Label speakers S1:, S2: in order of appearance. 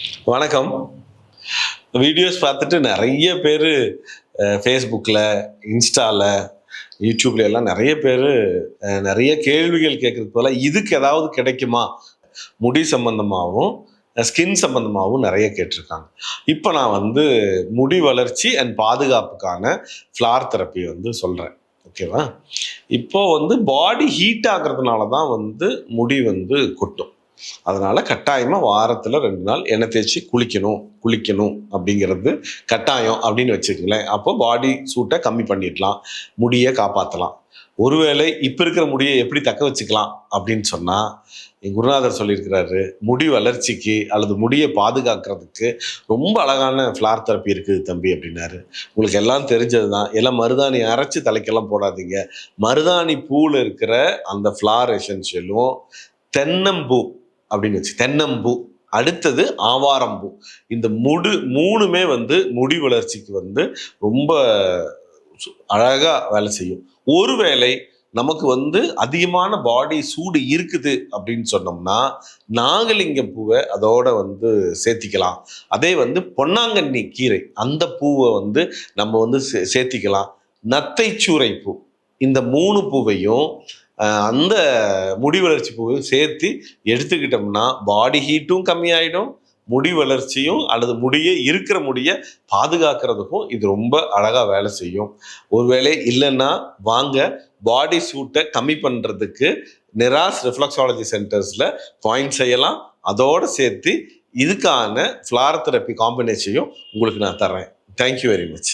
S1: வணக்கம். வீடியோஸ் பார்த்துட்டு நிறைய பேர் ஃபேஸ்புக்கில், இன்ஸ்டாவில், யூடியூப்ல எல்லாம் நிறைய பேர் நிறைய கேள்விகள் கேட்கறது போல இதுக்கு ஏதாவது கிடைக்குமா, முடி சம்பந்தமாகவும் ஸ்கின் சம்பந்தமாகவும் நிறைய கேட்டிருக்காங்க. இப்போ நான் முடி வளர்ச்சி அண்ட் பாதுகாப்புக்கான ஃப்ளார் தெரப்பி சொல்கிறேன். ஓகேவா? இப்போ பாடி ஹீட் ஆகிறதுனால தான் முடி கொட்டும். அதனால கட்டாயமா வாரத்துல 2 நாள் எண்ணெய் தேய்ச்சி குளிக்கணும் அப்படிங்கிறது கட்டாயம் அப்படின்னு வச்சுக்கங்களேன். அப்போ பாடி சூட்டை கம்மி பண்ணிடலாம், முடியை காப்பாற்றலாம். ஒருவேளை இப்ப இருக்கிற முடியை எப்படி தக்க வச்சுக்கலாம் அப்படின்னு சொன்னா, என் குருநாதர் சொல்லியிருக்கிறாரு, முடி வளர்ச்சிக்கு அல்லது முடியை பாதுகாக்கிறதுக்கு ரொம்ப அழகான ஃப்ளார் தெரப்பி இருக்குது தம்பி அப்படின்னாரு. உங்களுக்கு எல்லாம் தெரிஞ்சதுதான். எல்லாம் மருதாணி அரைச்சு தலைக்கெல்லாம் போடாதீங்க. மருதாணி பூவில் இருக்கிற அந்த ஃப்ளார் எசென்ஷியலும், தென்னம்பூ அப்படின்னு வச்சு, தென்னம்பூ, அடுத்தது ஆவாரம்பூ, இந்த மூணுமே முடி வளர்ச்சிக்கு ரொம்ப அழகா வேலை செய்யும். ஒருவேளை நமக்கு அதிகமான பாடி சூடு இருக்குது அப்படின்னு சொன்னோம்னா, நாகலிங்கம் பூவை அதோட சேர்த்திக்கலாம். அதே பொன்னாங்கண்ணி கீரை அந்த பூவை நம்ம சேர்த்திக்கலாம். நத்தைச்சூரை பூ, இந்த 3 பூவையும் அந்த முடி வளர்ச்சி பூவையும் சேர்த்து எடுத்துக்கிட்டோம்னா பாடி ஹீட்டும் கம்மியாயிடும், முடி வளர்ச்சியும் அல்லது இருக்கிற முடியை பாதுகாக்கிறதுக்கும் இது ரொம்ப அழகா வேலை செய்யும். ஒருவேளை இல்லைன்னா வாங்க, பாடி சூட்டை கம்மி பண்றதுக்கு நிராஸ் ரிஃப்ளெக்ஸாலஜி சென்டர்ஸ்ல பாயிண்ட் செய்யலாம். அதோட சேர்த்து இதுக்கான ஃப்ளார் தெரப்பி காம்பினேஷனையும் உங்களுக்கு நான் தர்றேன். Thank you very much.